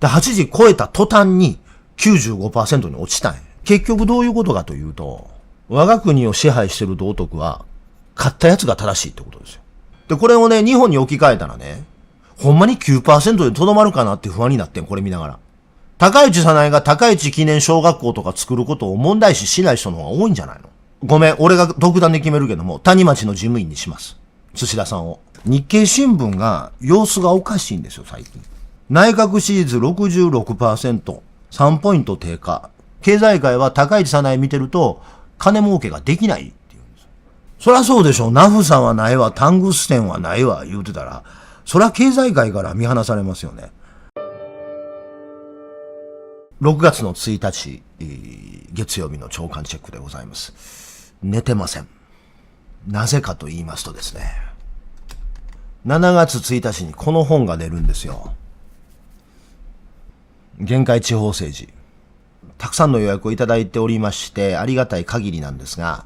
で、8時超えた途端に 95% に落ちたんや。結局どういうことかというと、我が国を支配してる道徳は、勝ったやつが正しいってことですよ。で、これをね、日本に置き換えたらね、ほんまに 9% でとどまるかなって不安になってん、これ見ながら。高市早苗が高市記念小学校とか作ることを問題視しない人の方が多いんじゃないの？ごめん、俺が独断で決めるけども、谷町の事務員にします。寿司田さんを。日経新聞が様子がおかしいんですよ、最近。内閣支持率 66%、3ポイント低下。経済界は高市早苗見てると、金儲けができないって言うんです。そりゃそうでしょ。ナフサはないわ、タングステンはないわ、言うてたら、そりゃ経済界から見放されますよね。6月の1日、月曜日の朝刊チェックでございます。寝てません。なぜかと言いますとですね、7月1日にこの本が出るんですよ。限界地方政治。たくさんの予約をいただいておりまして、ありがたい限りなんですが、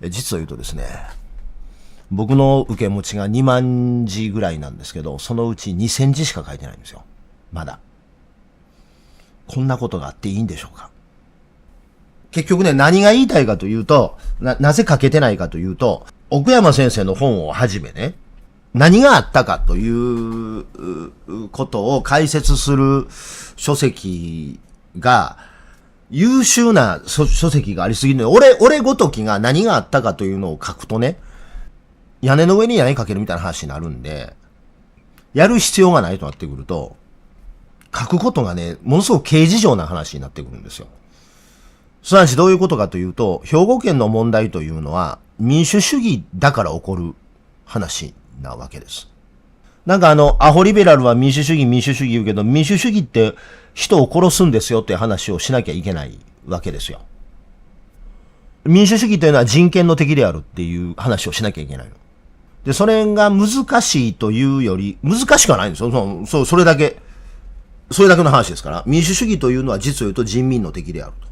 実を言うとですね、僕の受け持ちが2万字ぐらいなんですけど、そのうち2000字しか書いてないんですよ。まだ。こんなことがあっていいんでしょうか。結局ね、何が言いたいかというと、なぜ書けてないかというと、奥山先生の本をはじめね、何があったかということを解説する書籍が、優秀な書籍がありすぎるのよ。俺ごときが何があったかというのを書くとね、屋根の上に屋根かけるみたいな話になるんで、やる必要がないとなってくると、書くことがね、ものすごく刑事上な話になってくるんですよ。すなわちどういうことかというと、兵庫県の問題というのは民主主義だから起こる話なわけです。なんかアホリベラルは民主主義言うけど、民主主義って人を殺すんですよって話をしなきゃいけないわけですよ。民主主義というのは人権の敵であるっていう話をしなきゃいけないの。で、それが難しいというより、難しくはないんですよ。それだけの話ですから。民主主義というのは実を言うと人民の敵であると。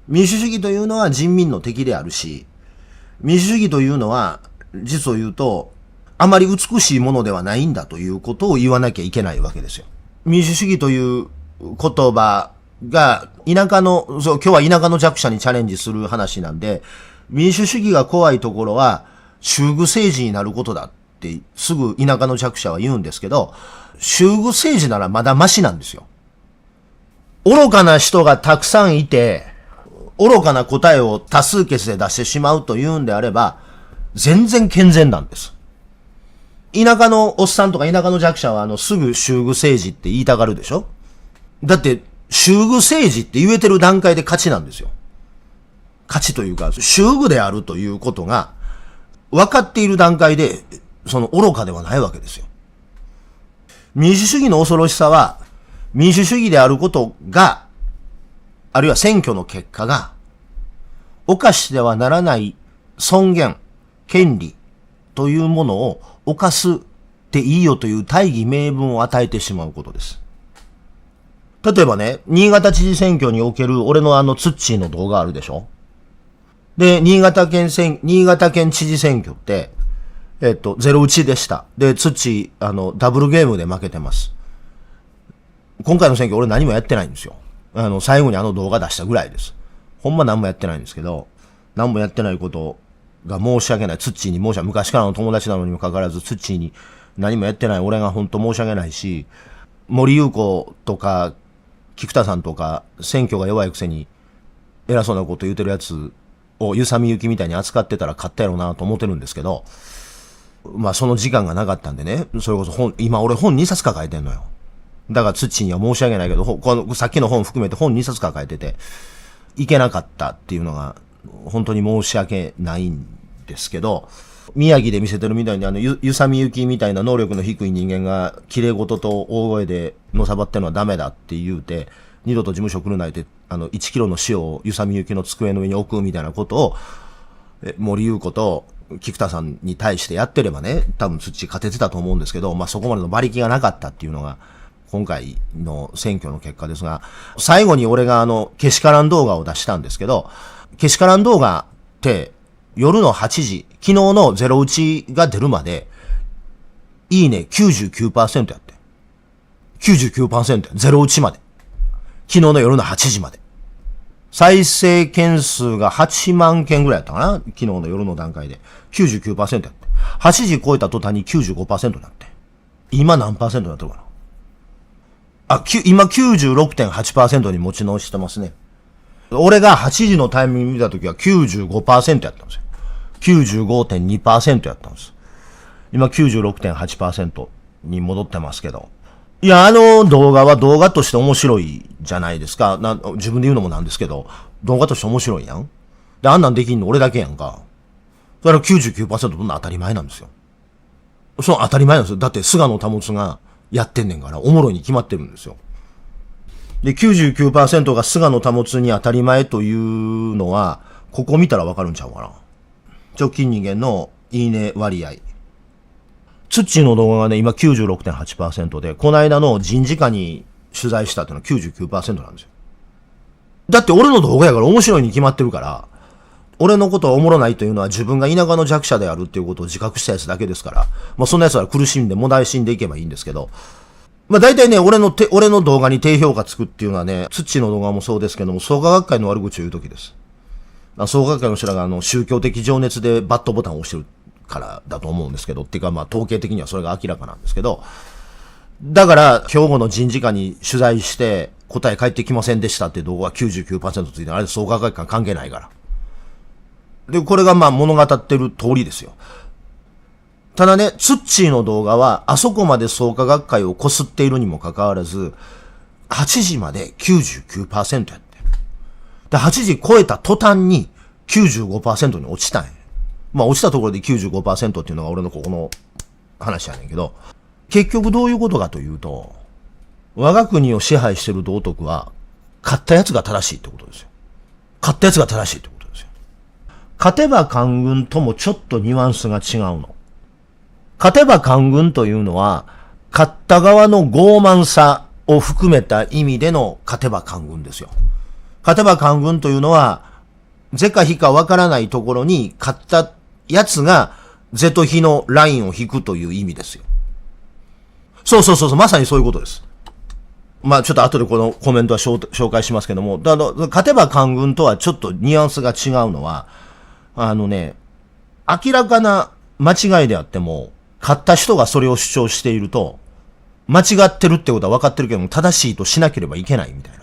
民主主義というのは人民の敵であるし、民主主義というのは実を言うと、あまり美しいものではないんだということを言わなきゃいけないわけですよ。民主主義という言葉が今日は田舎の弱者にチャレンジする話なんで、民主主義が怖いところは衆愚政治になることだってすぐ田舎の弱者は言うんですけど、衆愚政治ならまだマシなんですよ。愚かな人がたくさんいて、愚かな答えを多数決で出してしまうというんであれば、全然健全なんです。田舎のおっさんとか田舎の弱者はすぐ衆愚政治って言いたがるでしょ？だって、衆愚政治って言えてる段階で勝ちなんですよ。勝ちというか、衆愚であるということが、分かっている段階で、愚かではないわけですよ。民主主義の恐ろしさは、民主主義であることが、あるいは選挙の結果が、犯してはならない尊厳、権利というものを犯すっていいよという大義名分を与えてしまうことです。例えばね、新潟知事選挙における俺のツッチーの動画あるでしょ？で、新潟県知事選挙って、0-1でした。で、ツッチー、ダブルゲームで負けてます。今回の選挙俺何もやってないんですよ。最後に動画出したぐらいです。ほんま何もやってないんですけど、何もやってないことが申し訳ない。ツッチーに申し訳ない。昔からの友達なのにもかかわらず、ツッチーに何もやってない俺が本当申し訳ないし、森優子とか、菊田さんとか、選挙が弱いくせに、偉そうなこと言うてるやつを、ゆさみゆきみたいに扱ってたら勝ったやろうなと思ってるんですけど、まあその時間がなかったんでね、それこそ今俺本2冊抱えてんのよ。だから土には申し訳ないけど、さっきの本含めて本2冊抱えてて、いけなかったっていうのが、本当に申し訳ないんですけど、宮城で見せてるみたいにゆさみゆきみたいな能力の低い人間が、綺麗事と大声でのさばってるのはダメだって言うて、二度と事務所来るなって、1キロの塩をゆさみゆきの机の上に置くみたいなことを、森優子と菊田さんに対してやってればね、多分土勝ててたと思うんですけど、まあそこまでの馬力がなかったっていうのが、今回の選挙の結果ですが、最後に俺がけしからん動画を出したんですけど、けしからん動画って、夜の8時、昨日の01が出るまで、いいね 99% やって。99%、01まで。昨日の夜の8時まで。再生件数が8万件ぐらいやったかな、昨日の夜の段階で。99% やって。8時超えた途端に 95% になって。今何%になってるかな。今 96.8% に持ち直してますね。俺が8時のタイミング見たときは 95% やったんですよ。95.2% やったんです。今 96.8% に戻ってますけど。いや、動画は動画として面白いじゃないですか。自分で言うのもなんですけど、動画として面白いやん。で、あんなんできんの俺だけやんか。それは 99% どんな当たり前なんですよ。その当たり前なんですよ。だって菅野保がやってんねんから、おもろいに決まってるんですよ。で、99% が菅野保に当たり前というのは、ここ見たらわかるんちゃうかな。直近人間のいいね割合。ツッチーの動画がね、今 96.8% で、この間の人事課に取材したっていうのは 99% なんですよ。だって俺の動画やから面白いに決まってるから、俺のことはおもろないというのは自分が田舎の弱者であるっていうことを自覚したやつだけですから、まあそんなやつは苦しんでもだえ死んでいけばいいんですけど、まあ大体ね、俺の動画に低評価つくっていうのはね、ツッチーの動画もそうですけども、創価学会の悪口を言うときです。創価学会の人らが宗教的情熱でバットボタンを押してるからだと思うんですけど、っていうかまあ統計的にはそれが明らかなんですけど、だから兵庫の人事課に取材して答え返ってきませんでしたって動画は 99% ついてる。あれ創価学会関係ないから。で、これがまあ物語ってる通りですよ。ただね、ツッチーの動画はあそこまで創価学会をこすっているにもかかわらず、8時まで 99% やって。で、8時超えた途端に 95% に落ちたんや。まあ落ちたところで 95% っていうのが俺のここの話やねんけど、結局どういうことかというと、我が国を支配してる道徳は、勝ったやつが正しいってことですよ。勝ったやつが正しいってことですよ。勝てば官軍ともちょっとニュアンスが違うの。勝てば官軍というのは、勝った側の傲慢さを含めた意味での勝てば官軍ですよ。勝てば官軍というのは、是か非かわからないところに勝ったやつが是と非のラインを引くという意味ですよ。そう、まさにそういうことです。まあちょっと後でこのコメントは紹介しますけども、勝てば官軍とはちょっとニュアンスが違うのは、明らかな間違いであっても、勝った人がそれを主張していると、間違ってるってことは分かってるけども、正しいとしなければいけないみたいな。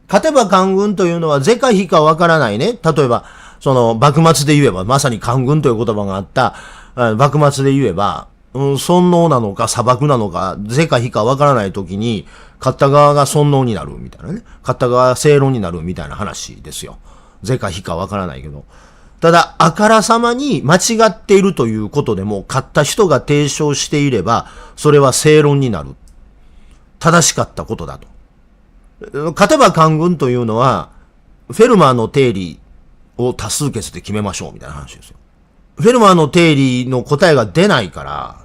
勝てば官軍というのは、是か非か分からないね。例えば、幕末で言えば、まさに官軍という言葉があった、幕末で言えば、尊王なのか砂漠なのか、是か非か分からないときに、勝った側が尊王になるみたいなね。勝った側が正論になるみたいな話ですよ。是か非か分からないけど。ただ、あからさまに間違っているということでも、勝った人が提唱していれば、それは正論になる。正しかったことだと。勝てば官軍というのは、フェルマーの定理を多数決で決めましょうみたいな話ですよ。フェルマーの定理の答えが出ないから、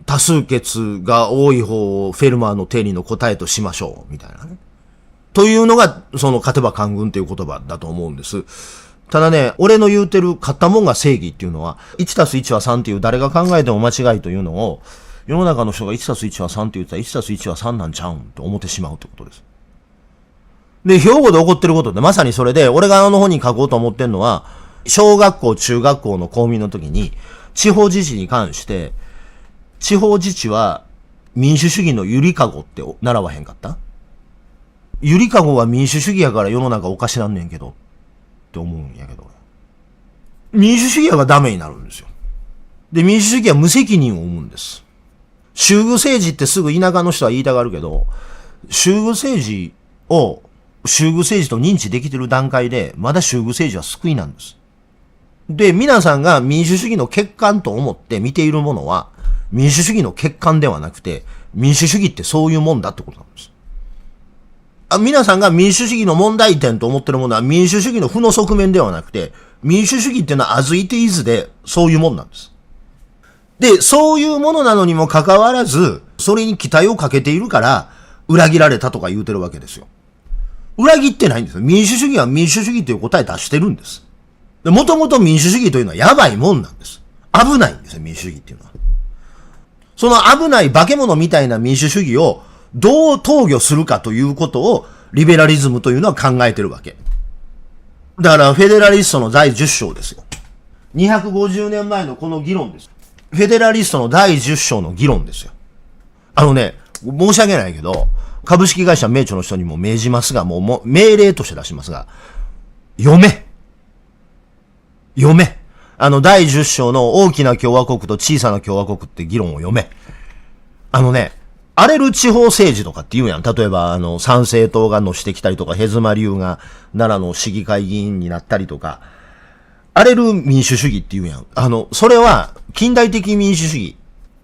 多数決が多い方をフェルマーの定理の答えとしましょうみたいなね。というのが、勝てば官軍という言葉だと思うんです。ただね、俺の言うてる勝ったもんが正義っていうのは、1+1 は3っていう誰が考えても間違いというのを、世の中の人が 1+1 は3って言ったら 1+1 は3なんちゃうんと思ってしまうってことです。で、兵庫で起こってることってまさにそれで、俺が本に書こうと思ってんのは、小学校、中学校の公民の時に、地方自治に関して、地方自治は民主主義のゆりかごって習わへんかった？ゆりかごは民主主義やから世の中おかしなんねんけど、って思うんやけど。民主主義はダメになるんですよ。で、民主主義は無責任を生むんです。衆遇政治ってすぐ田舎の人は言いたがるけど、衆遇政治を衆遇政治と認知できてる段階で、まだ衆遇政治は救いなんです。で、皆さんが民主主義の欠陥と思って見ているものは、民主主義の欠陥ではなくて、民主主義ってそういうもんだってことなんです。皆さんが民主主義の問題点と思ってるものは民主主義の負の側面ではなくて、民主主義っていうのはas it isでそういうもんなんです。で、そういうものなのにもかかわらず、それに期待をかけているから、裏切られたとか言うてるわけですよ。裏切ってないんですよ。民主主義は民主主義という答え出してるんです。もともと民主主義というのはやばいもんなんです。危ないんですよ、民主主義っていうのは。その危ない化け物みたいな民主主義をどう投与するかということを、リベラリズムというのは考えてるわけ。だから、フェデラリストの第10章ですよ。250年前のこの議論です。フェデラリストの第10章の議論ですよ。申し訳ないけど、株式会社名著の人にも命じますが、もう命令として出しますが、読め。第10章の大きな共和国と小さな共和国って議論を読め。荒れる地方政治とかって言うやん。例えば、参政党が乗してきたりとか、ヘズマ流が奈良の市議会議員になったりとか、荒れる民主主義って言うやん。それは、近代的民主主義。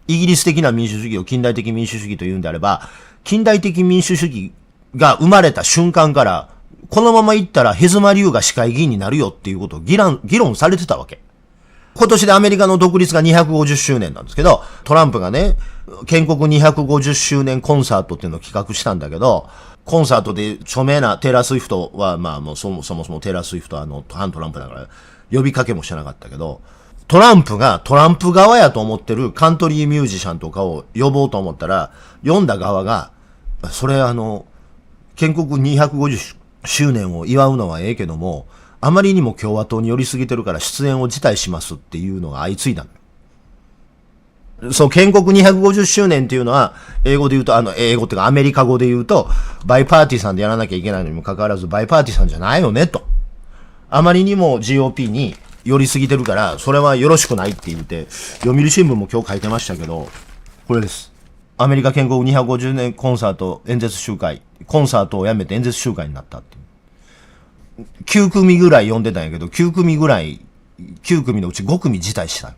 イギリス的な民主主義を近代的民主主義と言うんであれば、近代的民主主義が生まれた瞬間から、このまま行ったらヘズマ流が市会議員になるよっていうことを議論されてたわけ。今年でアメリカの独立が250周年なんですけど、トランプがね、建国250周年コンサートっていうのを企画したんだけど、コンサートで著名なテイラー・スウィフトは、もうそもそもテイラー・スウィフトは反トランプだから、呼びかけもしてなかったけど、トランプがトランプ側やと思ってるカントリーミュージシャンとかを呼ぼうと思ったら、読んだ側が、それ建国250周年を祝うのはええけども、あまりにも共和党に寄りすぎてるから出演を辞退しますっていうのが相次いだの。そう、建国250周年っていうのは、英語で言うと、英語っていうかアメリカ語で言うと、バイパーティーさんでやらなきゃいけないのにもかかわらず、バイパーティーさんじゃないよね、と。あまりにも GOP に寄りすぎてるから、それはよろしくないって言って、読売新聞も今日書いてましたけど、これです。アメリカ建国250年コンサート演説集会、コンサートをやめて演説集会になったっていう。9組ぐらい呼んでたんやけど、9組のうち5組辞退した。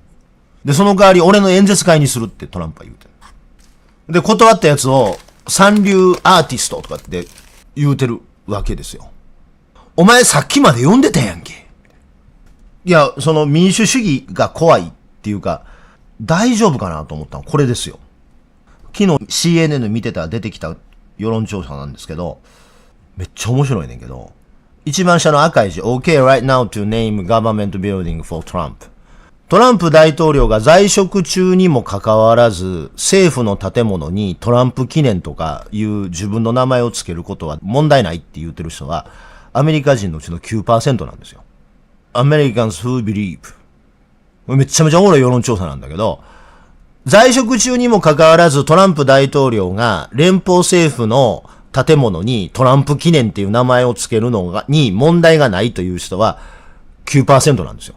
で、その代わり俺の演説会にするってトランプは言うてる。で、断ったやつを三流アーティストとかって言うてるわけですよ。お前さっきまで呼んでたやんけ。いや、その民主主義が怖いっていうか、大丈夫かなと思ったのこれですよ。昨日 CNN 見てたら出てきた世論調査なんですけど、めっちゃ面白いねんけど、一番下の赤い字、OK right now to name government building for Trump。トランプ大統領が在職中にもかかわらず、政府の建物にトランプ記念とかいう自分の名前を付けることは問題ないって言ってる人は、アメリカ人のうちの 9% なんですよ。Americans who believe。めちゃめちゃおもろい世論調査なんだけど、在職中にもかかわらずトランプ大統領が連邦政府の建物にトランプ記念っていう名前を付けるのに問題がないという人は 9% なんですよ。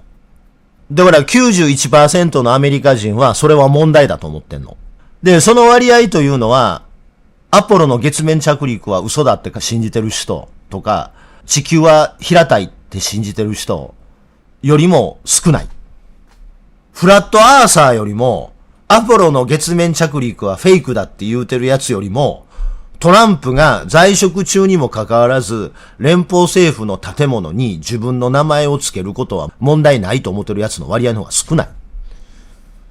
だから 91% のアメリカ人はそれは問題だと思ってんの。で、その割合というのは、アポロの月面着陸は嘘だって信じてる人とか、地球は平たいって信じてる人よりも少ない。フラットアーサーよりも、アポロの月面着陸はフェイクだって言うてるやつよりも、トランプが在職中にもかかわらず、連邦政府の建物に自分の名前を付けることは問題ないと思ってるやつの割合の方が少ない。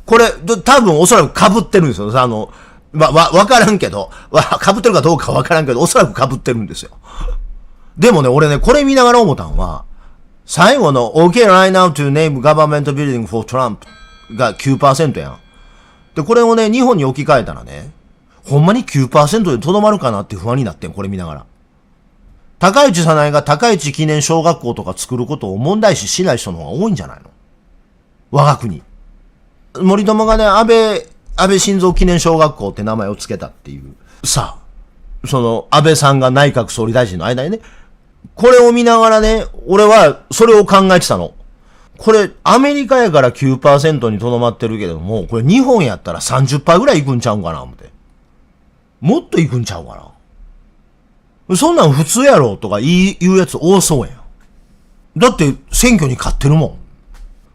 これ、多分おそらく被ってるんですよ。わからんけど、被ってるかどうかわからんけど、おそらく被ってるんですよ。でもね、俺ね、これ見ながら思ったんは、最後の OK right now to name government building for Trump が 9% やん。で、これをね、日本に置き換えたらね、ほんまに 9% でとどまるかなって不安になってん、これ見ながら。高市早苗が高市記念小学校とか作ることを問題視しない人の方が多いんじゃないの？我が国。森友がね、安倍晋三記念小学校って名前を付けたっていう。さあ、安倍さんが内閣総理大臣の間にね、これを見ながらね、俺はそれを考えてたの。これ、アメリカやから 9% にとどまってるけども、これ日本やったら 30% ぐらいいくんちゃうんかな、思って。もっといくんちゃうかな。そんなん普通やろとか言うやつ多そうやん。だって選挙に勝ってるも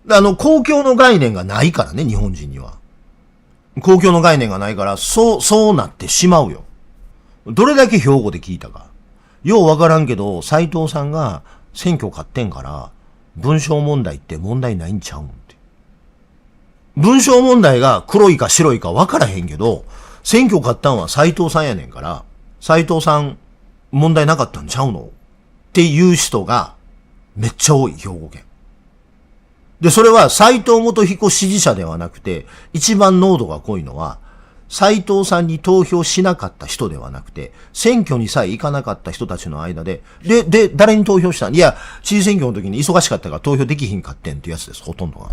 ん。公共の概念がないからね、日本人には。公共の概念がないから、そうなってしまうよ。どれだけ兵庫で聞いたか。ようわからんけど、斉藤さんが選挙勝ってんから、文章問題って問題ないんちゃうんって。文章問題が黒いか白いかわからへんけど、選挙勝ったんは斉藤さんやねんから、斉藤さん問題なかったんちゃうのっていう人がめっちゃ多い、兵庫県。で、それは斉藤元彦支持者ではなくて、一番濃度が濃いのは、斉藤さんに投票しなかった人ではなくて、選挙にさえ行かなかった人たちの間で、誰に投票したん？いや、知事選挙の時に忙しかったから投票できひんかってんっていうやつです、ほとんどが。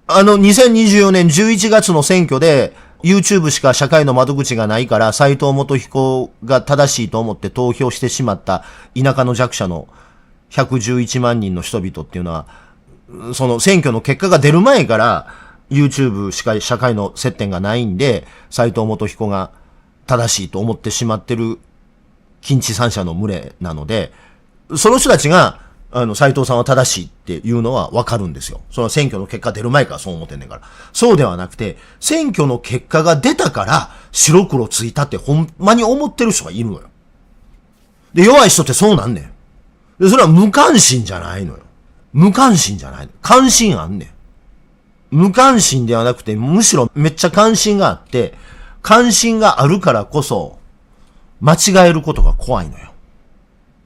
2024年11月の選挙で、YouTube しか社会の窓口がないから、斉藤元彦が正しいと思って投票してしまった田舎の弱者の111万人の人々っていうのは、その選挙の結果が出る前から、YouTube しか社会の接点がないんで、斉藤元彦が正しいと思ってしまってる近地三者の群れなので、その人たちが、斉藤さんは正しいっていうのはわかるんですよ。その選挙の結果出る前からそう思ってんねんから。そうではなくて、選挙の結果が出たから白黒ついたってほんまに思ってる人がいるのよ。で、弱い人ってそうなんねん。で、それは無関心じゃないのよ。無関心じゃないの。関心あんねん。無関心ではなくて、むしろめっちゃ関心があって、関心があるからこそ、間違えることが怖いのよ。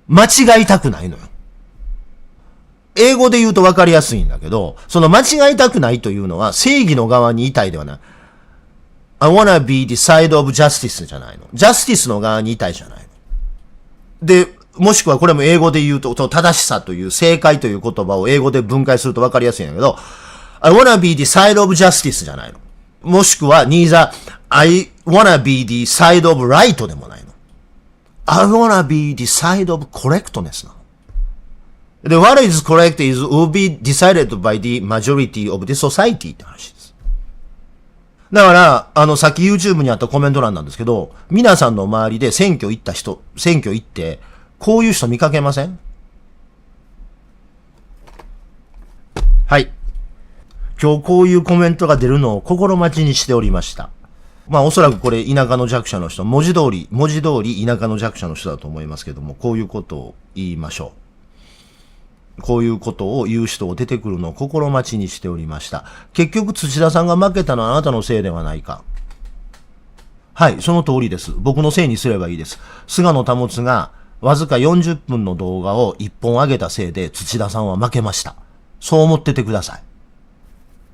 間違いたくないのよ。英語で言うと分かりやすいんだけど、その間違いたくないというのは正義の側にいたいではない。I wanna be the side of justice じゃないの。ジャスティスの側にいたいじゃないの。で、もしくはこれも英語で言うと、正しさという正解という言葉を英語で分解すると分かりやすいんだけど、I wanna be the side of justice じゃないの。もしくは neither I wanna be the side of right でもないの。I wanna be the side of correctness なの。で、what is correct is will be decided by the majority of the society って話です。だから、さっき YouTube にあったコメント欄なんですけど、皆さんの周りで選挙行って、こういう人見かけません？はい。今日こういうコメントが出るのを心待ちにしておりました。まあおそらくこれ田舎の弱者の人、文字通り田舎の弱者の人だと思いますけども、こういうことを言いましょう。こういうことを言う人を出てくるのを心待ちにしておりました。結局土田さんが負けたのはあなたのせいではないか。はい、その通りです。僕のせいにすればいいです。菅野保がわずか40分の動画を1本上げたせいで土田さんは負けました。そう思っててください。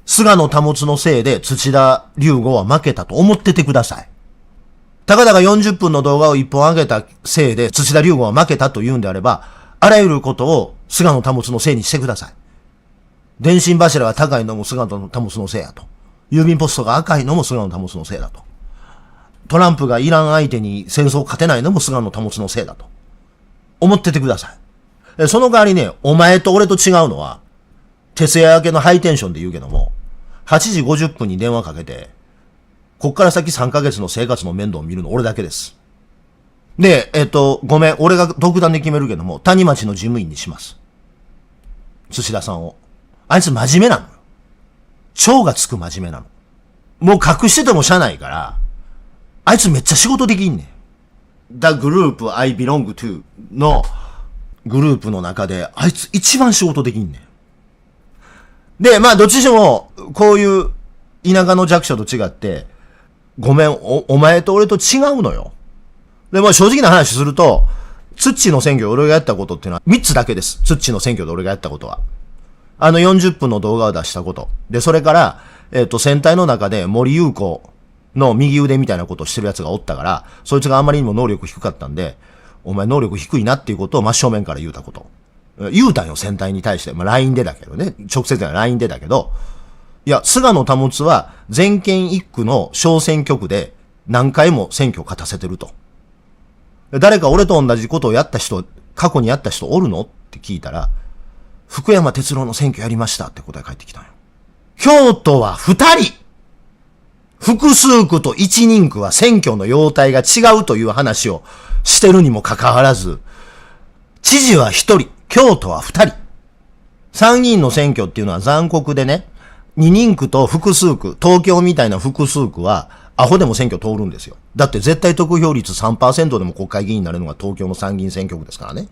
菅野保のせいで土田龍吾は負けたと思っててください。たかだか40分の動画を1本上げたせいで土田龍吾は負けたと言うんであれば、あらゆることを菅野保のせいにしてください。電信柱が高いのも菅野保のせいやと。郵便ポストが赤いのも菅野保のせいだと。トランプがイラン相手に戦争を勝てないのも菅野保のせいだと。思っててください。その代わりね、お前と俺と違うのは、徹夜明けのハイテンションで言うけども、8時50分に電話かけて、こっから先3ヶ月の生活の面倒を見るの俺だけです。で、ごめん、俺が独断で決めるけども、谷町の事務員にします。土田さんを。あいつ真面目なのよ。超がつく真面目なの。もう隠しててもしゃないから、あいつめっちゃ仕事できんねん。The group I belong to のグループの中で、あいつ一番仕事できんねん。で、まあどっちにしても、こういう田舎の弱者と違って、ごめん、お前と俺と違うのよ。で、まあ正直な話すると、ツッチーの選挙で俺がやったことっていうのは3つだけです。ツッチーの選挙で俺がやったことは。40分の動画を出したこと。で、それから、選対の中で森優子の右腕みたいなことをしてる奴がおったから、そいつがあまりにも能力低かったんで、お前能力低いなっていうことを真正面から言うたこと。言うたんよ、選対に対して。まあ LINE でだけどね。直接じゃない LINE でだけど、いや、菅野保は全県一区の小選挙区で何回も選挙を勝たせてると。誰か俺と同じことをやった人、過去にやった人おるのって聞いたら、福山哲郎の選挙やりましたって答え返ってきたんよ。京都は2人複数区と1人区は選挙の様態が違うという話をしてるにもかかわらず、知事は1人、京都は2人。参議院の選挙っていうのは残酷でね、2人区と複数区、東京みたいな複数区は、アホでも選挙通るんですよ。だって絶対得票率 3% でも国会議員になれるのが東京の参議院選挙区ですからね。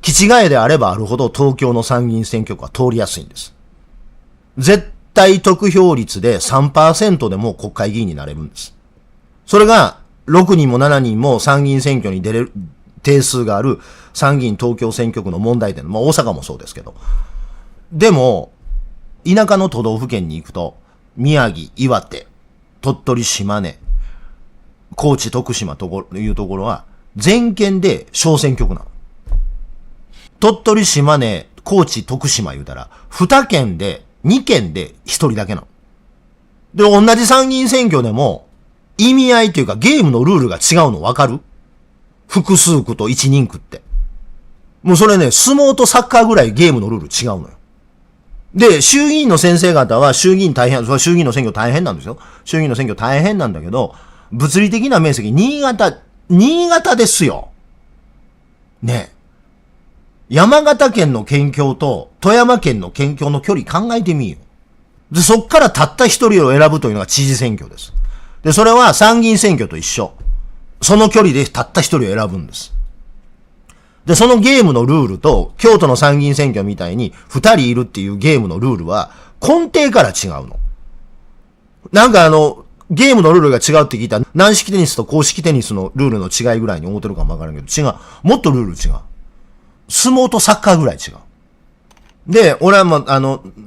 気違いであればあるほど東京の参議院選挙区は通りやすいんです。絶対得票率で 3% でも国会議員になれるんです。それが6人も7人も参議院選挙に出れる定数がある参議院東京選挙区の問題点。まあ大阪もそうですけど。でも、田舎の都道府県に行くと、宮城、岩手、鳥取、島根、高知、徳島というところは、全県で小選挙区なの。鳥取、島根、高知、徳島言うたら、2県で、2県で1人だけなの。で、同じ参議院選挙でも、意味合いというかゲームのルールが違うの分かる？複数区と一人区って。もうそれね、相撲とサッカーぐらいゲームのルール違うのよ。で、衆議院の先生方は衆議院大変、それは衆議院の選挙大変なんですよ。衆議院の選挙大変なんだけど、物理的な面積、新潟ですよ。ね。山形県の県境と富山県の県境の距離考えてみよう。で、そっからたった一人を選ぶというのが知事選挙です。で、それは参議院選挙と一緒。その距離でたった一人を選ぶんです。で、そのゲームのルールと、京都の参議院選挙みたいに二人いるっていうゲームのルールは根底から違うの。なんかゲームのルールが違うって聞いたら、軟式テニスと公式テニスのルールの違いぐらいに思ってるかもわからんけど、違う。もっとルール違う。相撲とサッカーぐらい違う。で、俺はもう、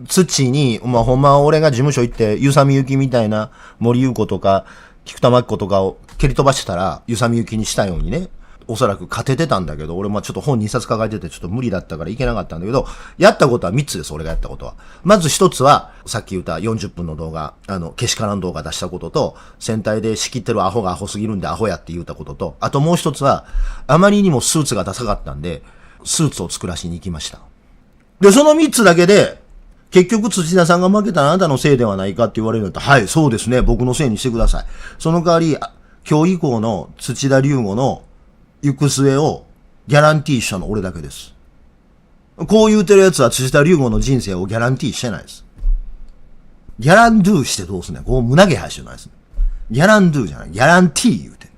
土に、ほんま俺が事務所行って、ゆさみゆきみたいな森優子とか、菊田真紀子とかを蹴り飛ばしたら、ゆさみゆきにしたようにね、おそらく勝ててたんだけど、俺ちょっと本2冊抱えててちょっと無理だったからいけなかったんだけど、やったことは3つです、俺がやったことは。まず1つは、さっき言った40分の動画、けしからん動画出したことと、戦隊で仕切ってるアホがアホすぎるんでアホやって言ったことと、あともう1つは、あまりにもスーツがダサかったんで、スーツを作らしに行きました。で、その3つだけで、結局土田さんが負けたあなたのせいではないかって言われるんだったら、はい、そうですね、僕のせいにしてください。その代わり、今日以降の土田龍吾の行く末をギャランティーしたの俺だけです。こう言うてる奴は土田龍吾の人生をギャランティーしてないです。ギャランドゥしてどうすんねん。こう胸毛生やしてないです。ギャランドゥじゃない。ギャランティー言うてん。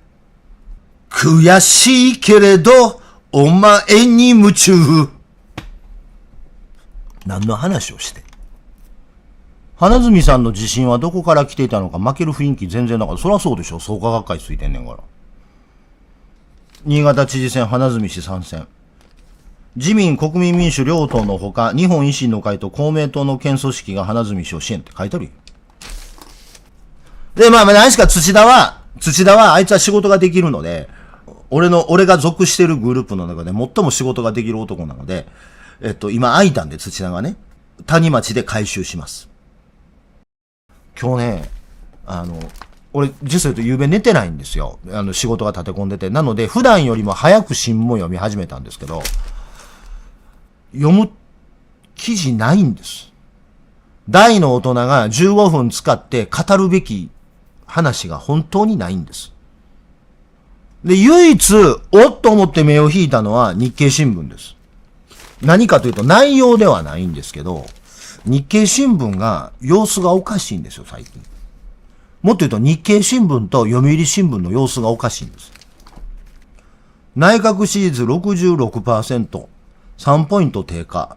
悔しいけれど、お前に夢中。何の話をして。花住さんの自信はどこから来ていたのか、負ける雰囲気全然だから、そりゃそうでしょ。創価学会ついてんねんから。新潟知事選花住氏参戦。自民、国民民主両党のほか、日本維新の会と公明党の県組織が花住氏を支援って書いてあるよ。で、何しか土田はあいつは仕事ができるので、俺が属してるグループの中で最も仕事ができる男なので、今空いたんで土田がね、谷町で回収します。今日ね、俺、実は言うと夕べ寝てないんですよ。仕事が立て込んでて。なので、普段よりも早く新聞読み始めたんですけど、読む記事ないんです。大の大人が15分使って語るべき話が本当にないんです。で、唯一、おっと思って目を引いたのは日経新聞です。何かというと内容ではないんですけど、日経新聞が様子がおかしいんですよ、最近。もっと言うと日経新聞と読売新聞の様子がおかしいんです。内閣支持率 66%、3ポイント低下。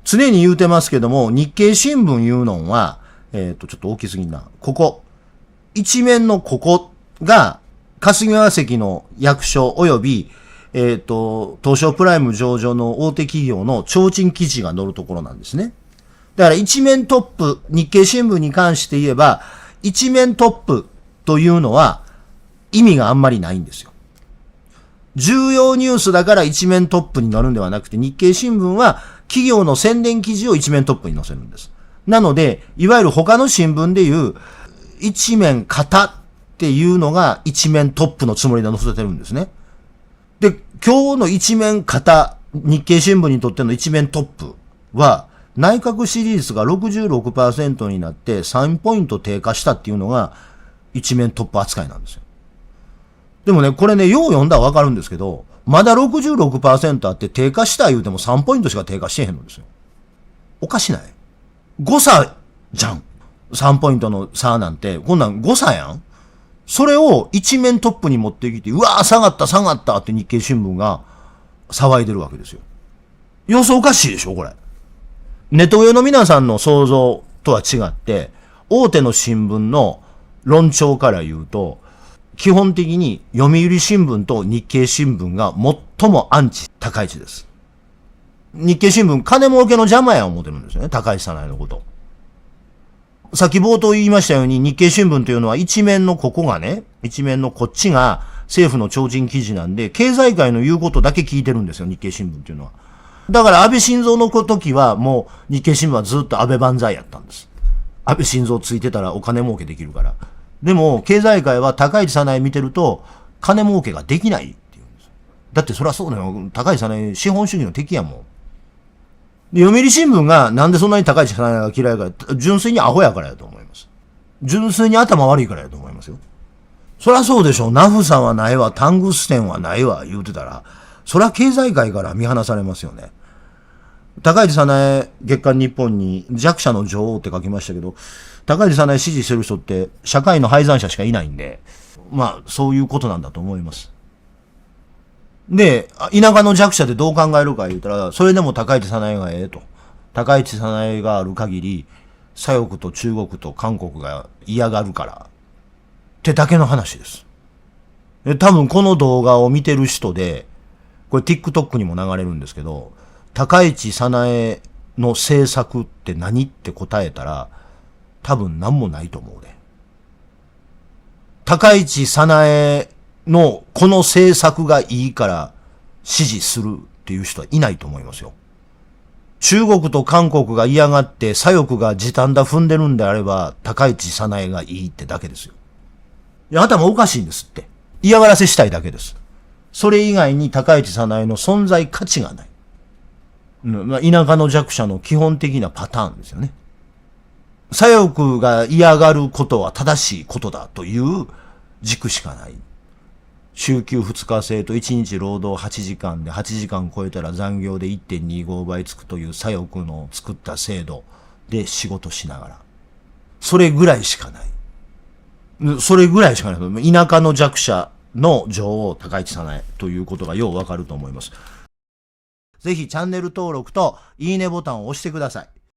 常に言うてますけども、日経新聞言うのは、ちょっと大きすぎんな。一面のここが、霞が関の役所及び、東証プライム上場の大手企業の提灯記事が載るところなんですね。だから一面トップ、日経新聞に関して言えば、一面トップというのは意味があんまりないんですよ。重要ニュースだから一面トップに載るんではなくて、日経新聞は企業の宣伝記事を一面トップに載せるんです。なので、いわゆる他の新聞でいう一面型っていうのが一面トップのつもりで載せてるんですね。で、今日の一面型、日経新聞にとっての一面トップは、内閣支持率が 66% になって3ポイント低下したっていうのが一面トップ扱いなんですよ。でもね、これね、よう読んだらわかるんですけど、まだ 66% あって低下した言うても3ポイントしか低下してへんのですよ。おかしない？誤差じゃん。3ポイントの差なんて、こんなん誤差やん。それを一面トップに持ってきて、うわー下がったって日経新聞が騒いでるわけですよ。様子おかしいでしょ、これ。ネトウヨの皆さんの想像とは違って、大手の新聞の論調から言うと、基本的に読売新聞と日経新聞が最もアンチ高市です。日経新聞、金儲けの邪魔や思ってるんですよね、高市さないのこと。さっき冒頭言いましたように日経新聞というのは一面のここがね、一面のこっちが政府の提灯記事なんで、経済界の言うことだけ聞いてるんですよ、日経新聞っていうのは。だから安倍晋三の時はもう日経新聞はずっと安倍万歳やったんです。安倍晋三ついてたらお金儲けできるから。でも経済界は高市早苗見てると金儲けができないって言うんです。だってそりゃそうだよ。高市早苗資本主義の敵やもん。で、読売新聞がなんでそんなに高市早苗が嫌いか、純粋にアホやからやと思います。純粋に頭悪いからやと思いますよ。そりゃそうでしょ。ナフサはないわ、タングステンはないわ、言うてたら、そりゃ経済界から見放されますよね。高市早苗月刊日本に弱者の女王って書きましたけど、高市早苗支持してる人って社会の敗残者しかいないんで、まあそういうことなんだと思います。で、田舎の弱者でどう考えるか言うたら、それでも高市早苗がええと。高市早苗がある限り、左翼と中国と韓国が嫌がるから、ってだけの話です。多分この動画を見てる人で、これ TikTok にも流れるんですけど、高市早苗の政策って何って答えたら、多分何もないと思うね。高市早苗のこの政策がいいから支持するっていう人はいないと思いますよ。中国と韓国が嫌がって左翼が時短だ踏んでるんであれば、高市早苗がいいってだけですよ。いや、頭おかしいんですって。嫌がらせしたいだけです。それ以外に高市早苗の存在価値がない。田舎の弱者の基本的なパターンですよね。左翼が嫌がることは正しいことだという軸しかない。週休2日制と1日労働8時間で8時間超えたら残業で 1.25 倍つくという左翼の作った制度で仕事しながら。それぐらいしかない。それぐらいしかない。田舎の弱者の女王高市早苗ということがようわかると思います。ぜひチャンネル登録といいねボタンを押してください。